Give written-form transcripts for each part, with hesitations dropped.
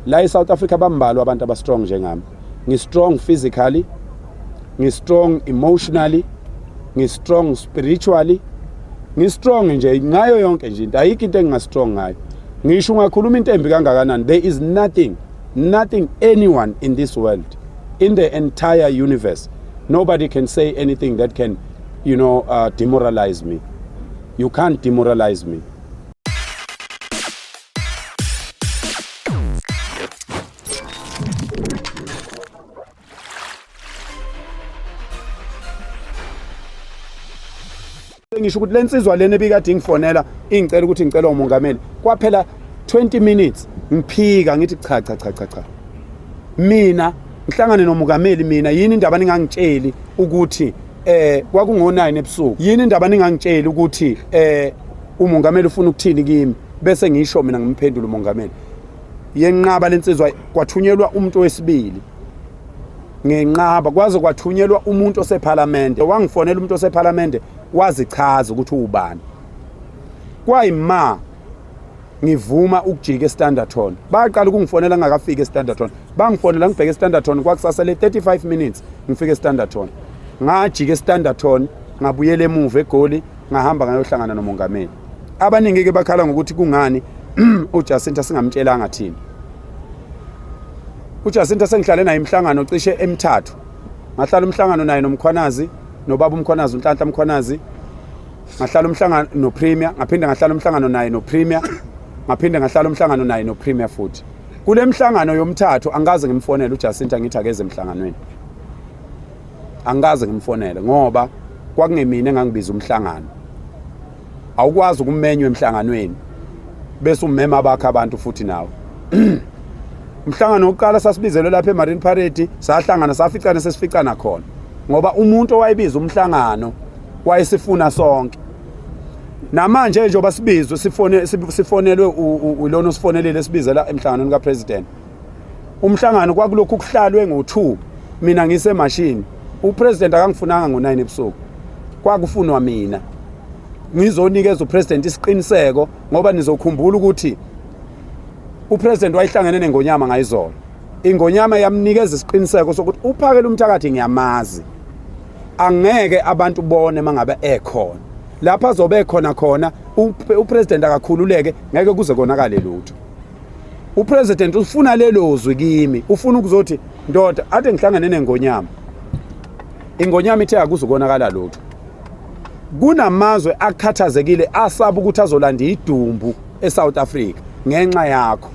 la eSouth Africa bambalwa abantu abastrong njengami. Ngistrong physically, ngistrong emotionally, ngistrong spiritually, ngistrong nje ngayo yonke nje into. Ayikho into engingastrong ngayo. Ngisho ungakhuluma into embi kangakanani, there is nothing anyone in this world, in the entire universe, nobody can say anything that can, demoralize me. You can't demoralize me. Ngisho ukuthi lensizwa lena ebikade ngifonela ingicela ukuthi ngicela umongameli kwaphela 20 minutes ngiphika ngithi cha mina ngihlangane nomongameli mina yini indaba ningangitsheli ukuthi kwakungo9 ebusuku yini indaba ningangitsheli ukuthi umongameli ufuna ukuthini kimi bese ngisho mina ngimphendula umongameli yenqaba lensizwa kwathunyelwa umuntu wesibili ngenqaba kwaze kwathunyelwa umuntu oseParliament wangifonela umuntu oseParliament wazichaza ukuthi ubani kwayima ngivuma ukujika eStanderton baqala ukungifonela ngakafika eStanderton bangifonela ngibheke eStanderton kwakusasele 35 minutes ngifike eStanderton ngajika eStanderton ngabuyela emuva eGoli ngahamba ngayohlangana nomongameli abaningi ke bakhala ngokuthi kungani uJacinta singamtshelanga thina uJacinta sengihlale naye imhlangano cishe emithathu ngahlala umhlangano naye noMkhwanazi nobaba uMkhwanazi uNhlanhla Mkhwanazi ngahlala umhlangano noPremier ngaphinde ngahlala umhlangano naye noPremier ngaphinde ngahlala umhlangano naye noPremier futhi kule mhlangano yomthathu angaze ngimfonele uJacinta ngithi akeze emhlanganweni angaze ngimfonele ngoba kwakungemina engangibiza umhlangano awukwazi ukumenywa emhlanganweni bese ummema bakhe abantu futhi nawo umhlangano oqala sasibizelwe lapha eMarine Parade sahlangana saficana sesificana khona ngoba umuntu owayebiza umhlangano wayesifuna sonke namanje nje obasibizwe sifonelwe ulona osifonelele sibizela emhlanganweni kaPresident umhlangano kwakulokhu kuhlalwe ngo2 mina ngisemashini uPresident akangifunanga ngo9 ebusuku kwakufunwa mina ngizonikeza uPresident isiqiniseko ngoba nizokhumbula ukuthi uPresident wayihlangene neNgonyama ngayizolo iNgonyama yamnikeza isiqiniseko sokuthi uphakela umthakathi ngiyamazi angeke abantu bone mangabe ekhona lapha azobe khona uPresident akakhululeke ngeke kuze konakale lutho uPresident ufuna lelozwi kimi ufuna ukuzothi ndoda ade ngihlangane neNgonyama iNgonyama ithe akuzokonakala lutho kunamazwe akhathazekile asaba ukuthi azolanda idumbu eSouth Africa ngenxa yakho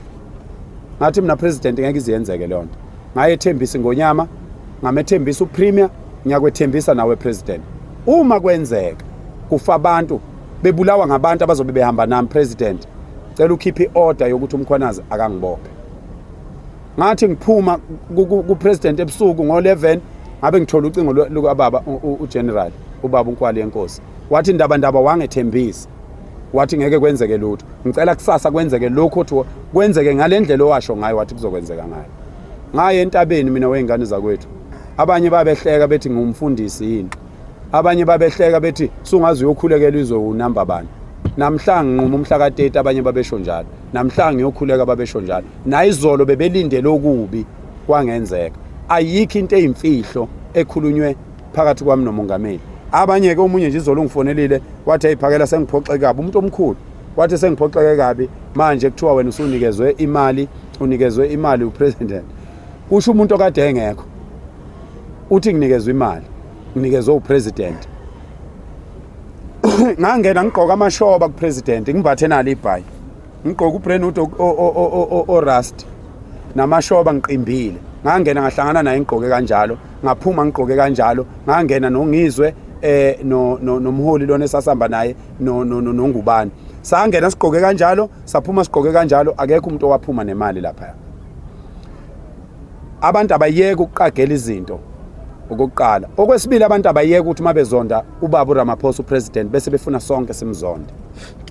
ngathi mina President ngeke iziyenzeke le nto ngayethembisa iNgonyama ngamethembisa uPremier ngiyakwethembisa nawe President uma kwenzeka kufa abantu bebulawa ngabantu abazobe behamba nami President cela ukhiphe iorder yokuthi uMkhwanazi akangibophe ngathi ngiphuma kuPresident ebusuku ngo11 ngabe ngithola ucingo lukababa uGeneral ubaba uNkwali yenkosi wathi indaba wangethembisa wathi ngeke kwenzeke lutho ngicela kusasa kwenzeke lokho othi kwenzeke ngalendlela owasho ngayo wathi kuzokwenzeka ngayo ngaye entabeni mina weingane zakwethu abanye babehleka bethi ngumfundisi yini abanye babehleka bethi sungazi uyokhulekela izo number bani namhlanje nquma umhla ka30 abanye babesho njalo namhlanje uyokhuleka babesho njalo nayizolo bebelindele okubi kwangenzeka ayikho into eyimfihlo ekhulunywe phakathi kwami nomongameli abanye ke omunye nje izolo ngifonelile wathi ayiphakela sengiphoxeke kabi umuntu omkhulu wathi sengiphoxeke kabi manje kuthiwa wena usunikezwe imali uPresident kusho umuntu okade engekho uthi nginikezwe imali nginikezwe uPresident ngangena ngigqoka amashoba kuPresident ngimbathe nalo ibhayi ngigqoka uBrenuto Rust namashoba ngiqimbile ngangena ngahlangana naye ngigqoke kanjalo ngaphuma ngigqoke kanjalo ngangena nongizwe nomholi lona esasihamba naye noNgubani sangena sigqoke kanjalo saphuma sigqoke kanjalo akekho umuntu owaphuma nemali lapha abantu abayeke ukuqagela izinto okokuqala okwesibili abantu abayeke ukuthi mabezonda ubaba uRamaphosa uPresident bese befuna sonke simzonde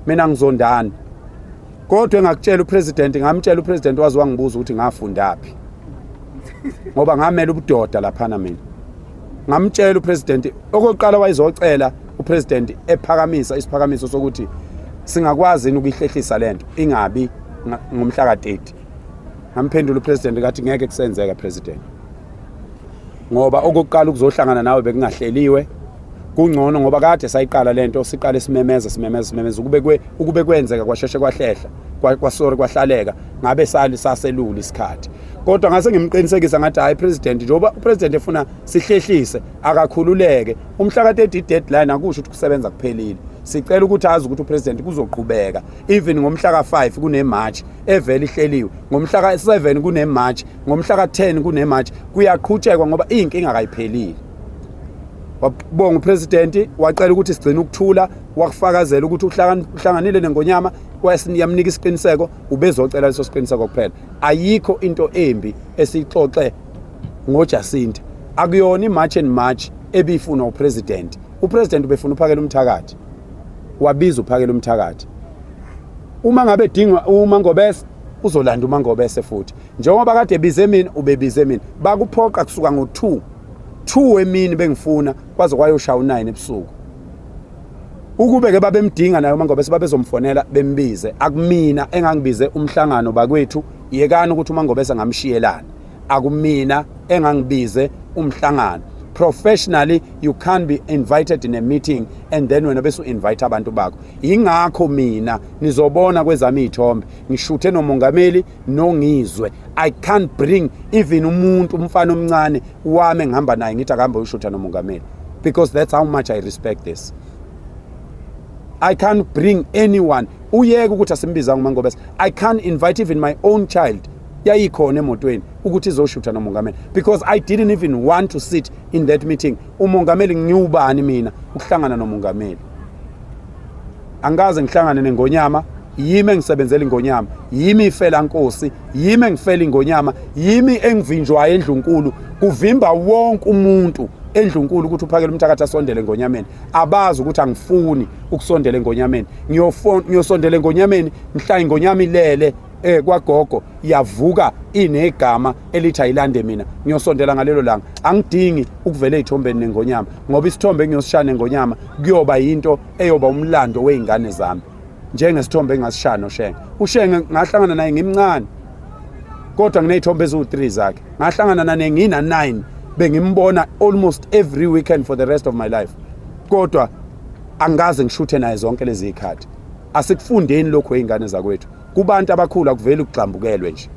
mina ngizondani kodwa engakutshela uPresident ngamtshela uPresident wazi wangibuza ukuthi ngafundaphi ngoba ngamela ubudoda lapha mina ngamtshela uPresident okokuqala wayizocela uPresident ephakamisa isiphakamiso sokuthi singakwazi ukuyihlehlisa lento ingabi ngomhla ka30 ngamphendula upresident ngathi ngeke kusenzeka president, ngoba okokuqala ukuzohlangana nawe bekungahleliwe. Kungcono ngoba kade sayiqala lento siqale simemeza ukube kwenzeka kwasheshe kwahlehla kwahlaleka ngabe saselula isikhathi. Kodwa ngase ngimqinisekisa ngathi hayi president, njoba upresident efuna sihlehlise akakhululeke. Umhla ka-30 deadline akusho ukuthi kusebenza kuphelile. Sicela ukuthi azi ukuthi upresident kuzoqhubeka even ngomhla ka-5 kunemarch evele ihleliwe, ngomhla ka-7 kunemarch, ngomhla ka-10 kunemarch, kuyaqhutshekwa ngoba inkinga akayiphelile. Wabonga upresident wacela ukuthi sigcine ukuthula, wakufakazela ukuthi uhlanganile neNgonyama, yamnika isiqiniseko, ubezocela leso siqiniseko kuphela. Ayikho into embi esixoxe ngoJacinta, akuyona imarch and march ebifuna upresident. Upresident ubefuna uphakela umthakathi, wabiza uphakela umthakathi. Uma ngabe edinga uMangobese uzolanda uMangobese futhi, njengoba kade ebize mina ubebize mina. Bakuphoqa kusuka ngo2 emini bengifuna kwaze kwayoshaya u9 ebusuku. Ukube ke babemdinga nayo uMangobese babezomfonela bembize. Akumina engangibize umhlangano bakwethu, yekani ukuthi uMangobese ngamshiyelana. Akumina engangibize umhlangano. Professionally, you can't be invited in a meeting and then wena bese invite abantu bakho. Ingakho mina nizobona kwezami izithombe ngishuthe nomongameli nongizwe. I can't bring even umuntu umfana omncane wami engihamba naye ngithi akahamba uyishutha nomongameli, because that's how much I respect this. I can't bring anyone. Uyeke ukuthi asimbiza uMangobese. I can't invite even my own child yayikhona emotweni ukuthi izoshutha nomongameli, because I didn't even want to sit in that meeting. Umongameli ngiubani mina ukuhlangana nomongameli? Angaze ngihlangane neNgonyama, yimi engisebenzela iNgonyama, yimi ifela Nkosi, yimi engifela iNgonyama, yimi engivinjwayo eNdlunkulu. Kuvimba wonke umuntu eNdlunkulu ukuthi uphakele umthakathi asondele eNgonyameni. Abazi ukuthi angifuni ukusondela eNgonyameni. Ngiyosondela eNgonyameni mhla iNgonyama ilele kwagogo yavuka inegama elithi ayilande mina. Ngiyosondela ngalelo langa. Angidingi ukuvela ezithombeni neNgonyama, ngoba isithombe engiyosishaya neNgonyama kuyoba yinto eyoba umlando weingane zami, njengesithombe engasishaya noShenge. uShenge ngahlangana naye ngimncane, kodwa nginezithombe eziwu3 zakhe. Ngahlangana naye ngina 9, bengimbona almost every weekend for the rest of my life. Kodwa angaze ngishuthe naye zonke lezi ikhathi. Asikufundeni lokho eingane zakwethu. Kubantu abakhulu akuveli ukugxambukelwe nje,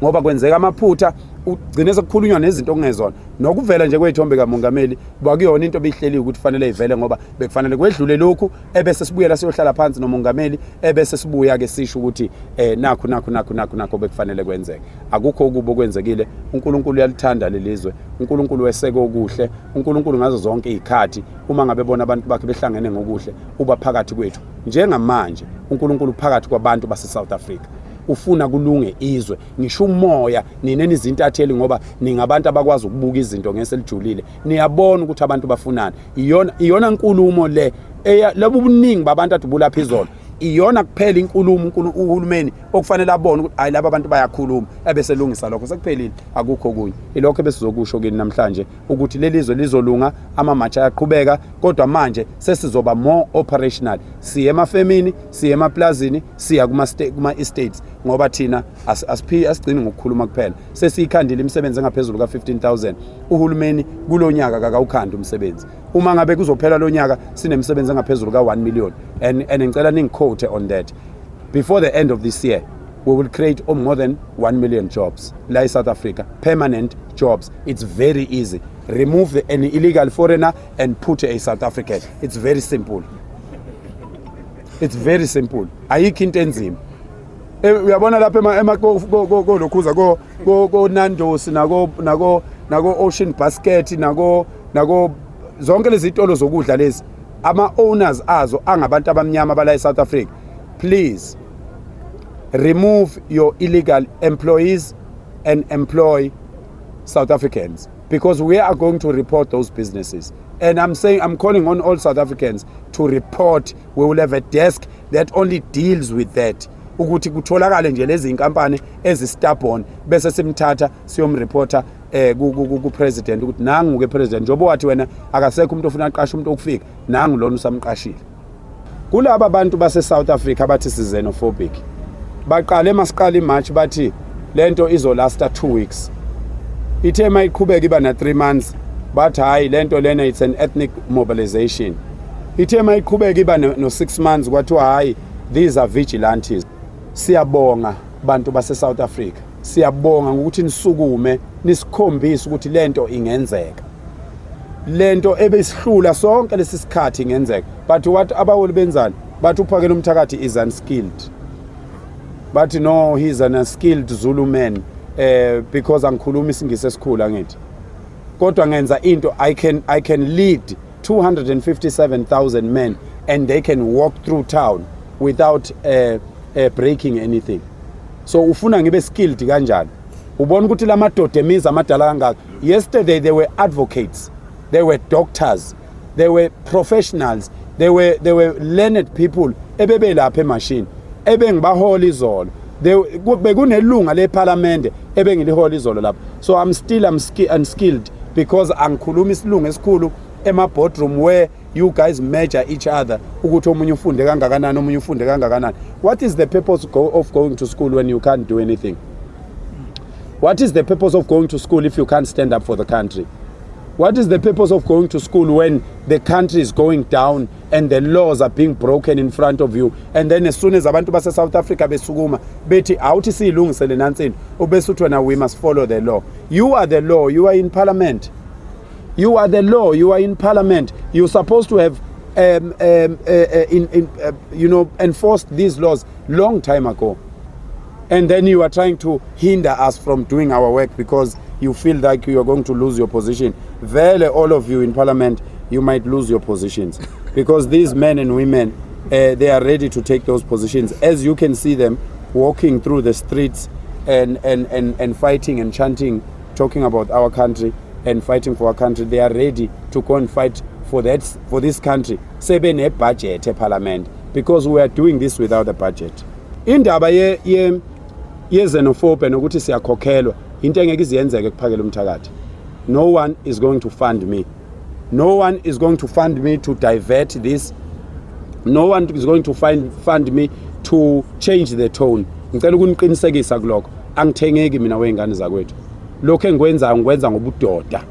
ngoba kwenzeka amaphutha ugcine sekukhulunywa nezinto okungezona. Nokuvela nje kwezithombe kamongameli bakuyona into ebihleli ukuthi fanele ivele, ngoba bekufanele kwedlule lokhu ebese sibuyela siyohlala phansi nomongameli, ebese sibuya ke sisho ukuthi nakho bekufanele kwenzeke. Akukho ukubo kwenzekile. uNkulunkulu uyalithanda lelizwe, uNkulunkulu weseke okuhle, uNkulunkulu ngazo zonke izikhathi. Uma ngabe bona abantu bakhe behlangene ngokuhle uba phakathi kwethu. Njengamanje uNkulunkulu phakathi kwabantu base South Africa ufuna kulunge izwe. Ngisho umoya nineni izintatheli, ngoba ningabantu abakwazi ukubuka izinto ngeselijulile. Niyabona ukuthi abantu bafunana. Iyona nkulumo le labo buningi babantu adubula phezolo. Iyona kuphela inkulumo uhulumeni okufanele abone ukuthi hayi laba abantu bayakhuluma ebese lungisa lokho sekuphelile. Akukho kunye. Ilokho ebesizokusho kini namhlanje ukuthi lelizwe lizolunga, amamatch ayaqhubeka, kodwa manje sesizoba more operational. Siye emafemini, siye emaplazini, siya kuma estates, ngoba thina asigcini ngokukhuluma kuphela. Sesiyikhandile imisebenzi engaphezulu ka15,000. Uhulumeni kulonyaka akawukhanda umsebenzi. Uma ngabe kuzophela lo nyaka sinemisebenzi engaphezulu ka1 million, and ngicela ningiquote on that. Before the end of this year, we will create more than 1 million jobs in South Africa, permanent jobs. It's very easy. Remove an illegal foreigner and put a South African. It's very simple. It's very simple. Ayikho into enzima. Uyabona lapha lokhuza go Nando's nako Ocean Basket nako zonke lezi zitolo zokudla lezi, ama owners azo angabantu abamnyama bala eSouth Africa. Please remove your illegal employees and employ South Africans, because we are going to report those businesses. And I'm calling on all South Africans to report. We will have a desk that only deals with that. Ukuthi kutholakale nje lezi inkampani ezistubborn bese simthatha siyomreporta ku president ukuthi nangu ke president, njobo wathi wena akasekho umuntu ofuna aqashe umuntu okufika, nangu lona usamqashile. Kulaba bantu base South Africa bathi si xenophobic, baqale masiqala imarch bathi lento izolasta 2 weeks. Ithe mayiqhubeka iba na 3 months but hayi lento lena it's an ethnic mobilization. Ithe mayiqhubeka iba no 6 months kwathiwa hayi these are vigilantes. Siyabonga bantu base South Africa. Siyabonga ngokuthi nisukume nisikhombisa ukuthi lento ingenzeka. Lento ebesihlula sonke lesisikhathi ingenzeka. But what abawoli benzani? Bathi uphakela umthakathi is unskilled. But no, he's an unskilled Zulu man because angikhuluma isingisi esikhulu angithi. Kodwa ngenza into I can lead 257,000 men and they can walk through town without breaking anything. So ufuna ngibe skilled kanjani? Ubona ukuthi lamadoda emiza amadala kangaka. Yesterday they were advocates, they were doctors, they were professionals, they were learned people ebebelapha emachine ebengibahola izolo. Bekunelunga leParliament ebengilihola izolo lapha. So I'm still unskilled because angikhuluma isilungu esikhulu ema boardroom where you guys measure each other ukuthi omunye ufunde kangakanani omunye ufunde kangakanani. What is the purpose of going to school when you can't do anything? What is the purpose of going to school if you can't stand up for the country? What is the purpose of going to school when the country is going down and the laws are being broken in front of you? And then as soon as abantu base South Africa besukuma bethi awuthi silungisele nansini ubesuthi wena we must follow the law. You are the law, you are in parliament. You are the law, you are in parliament. You're supposed to have enforced these laws long time ago. And then you are trying to hinder us from doing our work because you feel like you are going to lose your position. Vele, all of you in parliament, you might lose your positions because these men and women, they are ready to take those positions. As you can see them walking through the streets and fighting and chanting, talking about our country and fighting for our country. They are ready to go and fight for this country. Sebe ne budget parliament because we are doing this without a budget. Indaba ye xenophobia nokuthi siyakhokhelwa into engeke iziyenzeke kuphakela umthakathi. No one is going to fund me. No one is going to fund me to divert this. No one is going to fund me to change the tone. Ngicela ukuniqinisekisa kuloko. Angithengeki mina weingane zakwethu. Lokho engikwenza ngikwenza ngobudoda.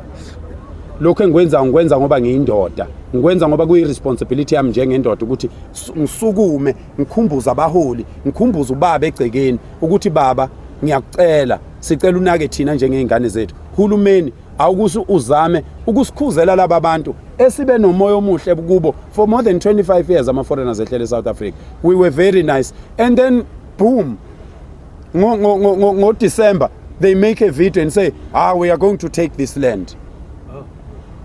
Lokho engikwenza ngikwenza ngoba ngiyindoda. Ngikwenza ngoba kuyi-responsibility yami njengendoda ukuthi ngisukume ngikhumbuza abaholi, ngikhumbuza ubaba egcekeni ukuthi baba ngiyakucela sicela unake thina njengeingane zethu. Hulumeni awukuthi uzame ukusikhuzela laba bantu esibe nomoya omuhle kubo for more than 25 years ama foreigners ehlele South Africa. We were very nice and then boom ngo December they make a video and say we are going to take this land.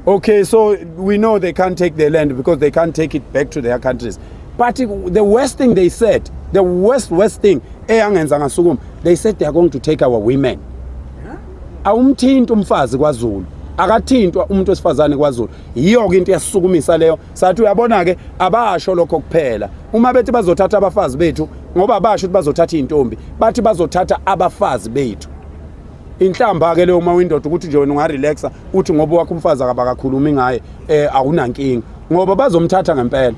Okay, so we know they can't take their land because they can't take it back to their countries. But the worst thing they said, the worst thing, they said they are going to take our women. Awumthinta umfazi kwaZulu, akathintwa umuntu wesifazane kwaZulu. Yiyo ke into yasisukumisa leyo. Sathi uyabona ke abasho lokho kuphela. Uma bethi bazothatha abafazi bethu ngoba abasho ukuthi bazothatha intombi, bathi bazothatha abafazi bethu. Inhlamba ke leyo uma windoda ukuthi nje wena ungarelaxa uthi ngoba wakho umfazi akabakakhulumi ngaye awunankingi ngoba bazomthatha ngempela.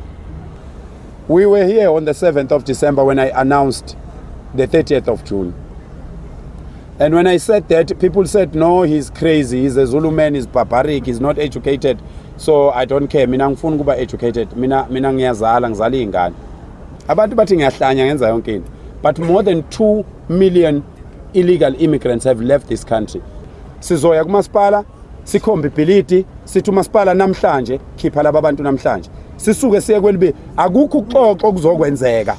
We were here on the 7th of December when I announced the 30th of June. And when I said that, people said, no, he's crazy, he's a Zulu man, he's barbaric, he's not educated. So I don't care, mina ngifuna kuba educated, mina ngiyazala ngizala ingane. Abantu bathi ngiyahlanya ngenza yonke into. But more than 2 million illegal immigrants have left this country. Sizoya kumasipala, sikhombe ibhilidi, sithi umasipala namhlanje, khipha laba bantu namhlanje. Sisuke siye kwelibe, akukho ukuxoxa okuzokwenzeka.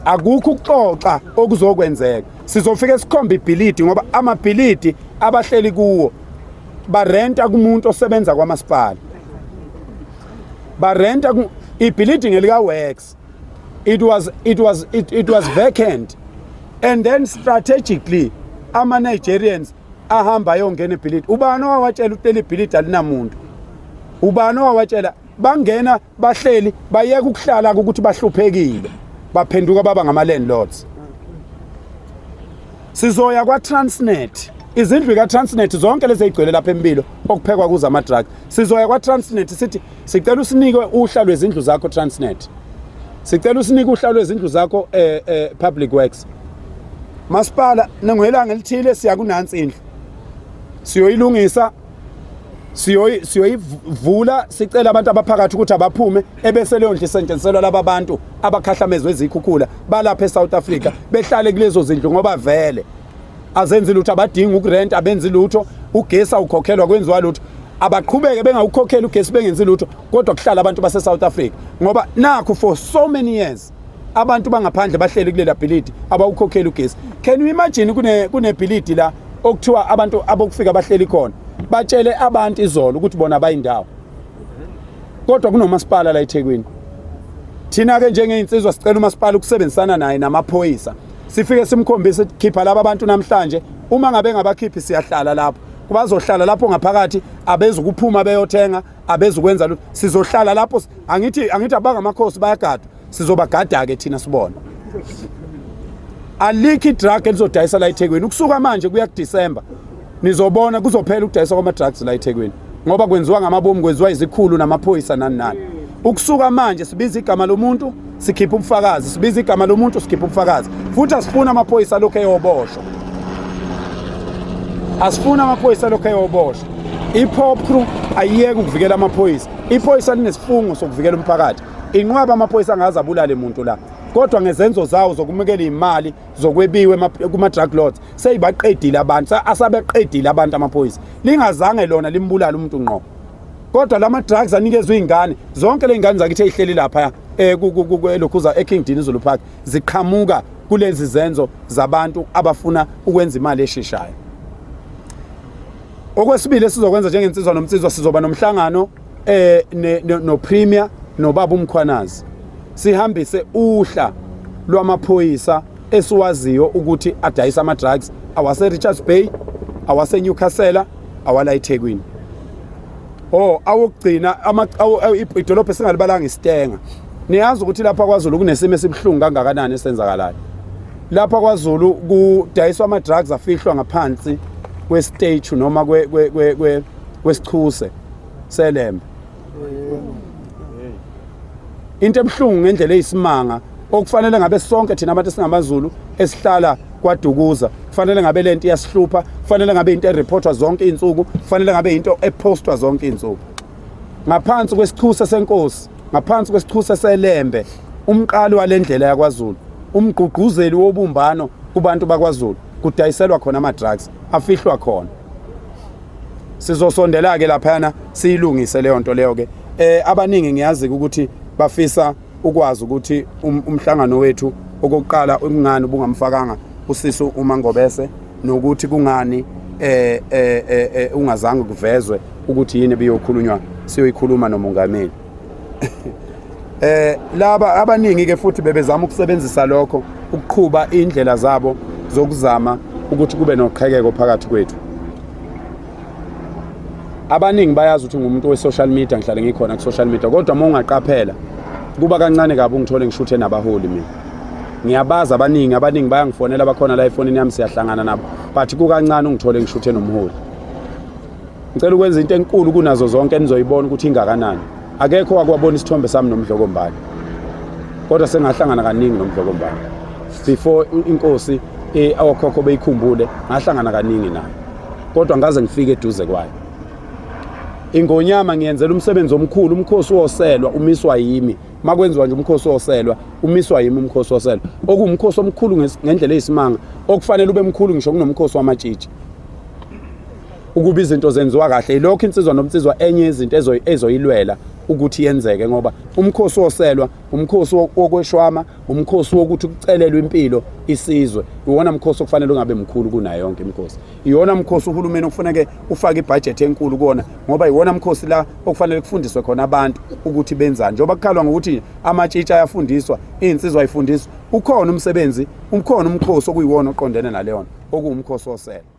Akukho ukuxoxa okuzokwenzeka. Sizofika sikhombe ibhilidi ngoba amabhilidi abahleli kuwo barenta kumuntu osebenza kwamasipala. Barenta ibhilidi ngelika works. It was vacant. And then strategically ama Nigerians ahamba yongena ebhilidi. Ubani owatshela ukuthi ibhilidi alinamuntu? Ubani owatshela bangena bahleli bayeka ukuhlala ukuthi bahluphekile baphenduka baba ngama landlords. Sizoya kwa Transnet. Izindlu ka Transnet zonke lezi ezigcwele lapha empilo okuphekwa kuza ama drug. Sizoya kwa Transnet sithi sicela usinikwe uhla lwezindlu zakho Transnet. Sicela usinike uhla lwezindlu zakho public works. masipala nengwelanga elithile siya kunansi indlu siyoyilungisa siyoyivula sicela abantu abaphakathi ukuthi abaphume ebese leyo ndlu isetshenziselwa laba bantu abakhahlamezwe ezikhukhula balapha eSouth Africa behlale kulezo zindlu ngoba vele azenzi lutho abadinga ukurent abenzi lutho ugesi awukhokhelwa kwenziwa lutho abaqhubeke bengawukhokhela ugesi bengenzi lutho kodwa kuhlala abantu base South Africa ngoba nakho for so many years abantu bangaphandle bahleli kulela bhilidi abawukhokhela ugesi. Can you imagine kune bhilidi la okuthiwa abantu abokufika bahleli khona batshele abantu izolo ukuthi bona bayindawo kodwa kunomasipala la eThekwini. Thina ke njengeinsizwa sicela umasipala ukusebenzisana naye namaphoyisa sifike simkhombise khipha laba abantu namhlanje uma ngabe ngabakhiphi siyahlala lapho bazohlala lapho ngaphakathi abeza ukuphuma beyothenga abeza ukwenza lutho sizohlala lapho angithi abangamakhosi bayagada sizobagada ke thina sibona alikhi drug elizodayisa la eThekwini ukusuka manje kuya kuDisember nizobona kuzophela ukudayisa kwama drugs la eThekwini ngoba kwenziwa ngamabomu kwenziwa izikhulu namaphoyisa nani ukusuka manje sibiza igama lomuntu sikhipha ubufakazi sibiza igama lomuntu sikhipha ubufakazi futhi asifuna amaphoyisa lokho eyoboshwa asifuna amaphoyisa lokho eyoboshwa iPop crew ayiyeke ukuvikela amaphoyisa iphoyisa linesifungo sokuvikela umphakathi inqwaba amaphoyisa angaza abulale umuntu la kodwa ngezenzo zawo zokumekela imali zokwebiwe kuma drug lords seyibaqedile abantu asabeqedile abantu amaphoyisa lingazange lona limbulala umuntu ngqo kodwa lama drugs anikezwe izingane zonke le ngane zakithi ezihleli lapha lokhuza eKing Dean Zulu Park ziqhamuka kulezi zenzo zabantu abafuna ukwenza imali esheshayo. Okwesibili esizokwenza njengensizwa nomnsizwa sizoba nomhlangano no Premier nobaba uMkhwanazi sihambise uhla lwamaphoyisa esiwaziyo ukuthi adayisa ama drugs awase Richards Bay awase Newcastle awala eThekwini awugcina idolobha singalibalanga iStenga. Niyazi ukuthi lapha kwaZulu kunesimo esibhlungu kangakanani esenzakalayo lapha kwaZulu kudayiswa ama drugs afihlwa ngaphansi kwestage noma kwesichuse selembe into ebhlungu ngendlela eyisimanga okufanele ngabe sonke thina abantu singamaZulu esihlala kwaDukuza kufanele ngabe lento iyasihlupha kufanele ngabe into ereportwa zonke izinsuku kufanele ngabe into epostwa zonke izinsuku ngaphansi kwesichuse senkosi ngaphansi kwesichuse selembe umqalo walendlela yakwaZulu umgqugquzeli wobumbano kubantu bakwaZulu kudayiselwa khona ama drugs afihlwa khona sizosondela ke laphana siyilungise leyo nto leyo ke abaningi ngiyazi ukuthi bafisa ukwazi ukuthi umhlangano wethu okokuqala ungani bungamfakanga uSiso uMangobese nokuthi kungani ungazange kuvezwe ukuthi yini beyokhulunywa siyoyikhuluma nomongameli laba abaningi ke futhi bebezama ukusebenzisa lokho ukuqhuba indlela zabo zokuzama ukuthi kube noqhekeko phakathi kwethu. Abaningi bayazi ukuthi ngumuntu we-social media ngihlale ngikhona ku-social media kodwa uma ungaqaphela kuba kancane kabi ungithole ngishuthe nabaholi mina ngiyabaza abaningi bayangifonela bakhona la efonini yami siyahlangana nabo but kukancane ungithole ngishuthe nomholi. Ngicela ukwenza into enkulu kunazo zonke enizoyibona ukuthi ingakanani akekho wakwabona isithombe sami noMdlokombane kodwa sengahlangana kaningi noMdlokombane before inkosi awakhokho beyikhumbule ngahlangana kaningi naye kodwa ngaze ngifike eduze kwayo. Ingonyama ngiyenzela umsebenzi omkhulu umkhosi woselwa umiswa yimi makwenziwa nje umkhosi woselwa umiswa yimi umkhosi woselwa okuwumkhosi omkhulu ngendlela eyisimanga okufanele ube mkhulu ngisho kunomkhosi wamatshitshi ukuba izinto zenziwa kahle ilokho insizwa nomnsizwa enye izinto ezoyilwela ukuthi yenzeke ngoba umkhosi woselwa umkhosi wokweshwama umkhosi wokuthi kucelelwe impilo isizwe iwona mkhosi okufanele ungabe mkhulu kunayo yonke imkhosi iwona mkhosi uhulumeni okufanele ufake ibudget enkulu kuona ngoba iwona mkhosi la okufanele kufundiswe khona abantu ukuthi benzani njengoba kukhalwa ngokuthi amatshitshi ayafundiswa insizwa ayifundiswa ukhona umsebenzi ukhona umkhosi okuyiwona oqondene naleyo okuwumkhosi woselwa.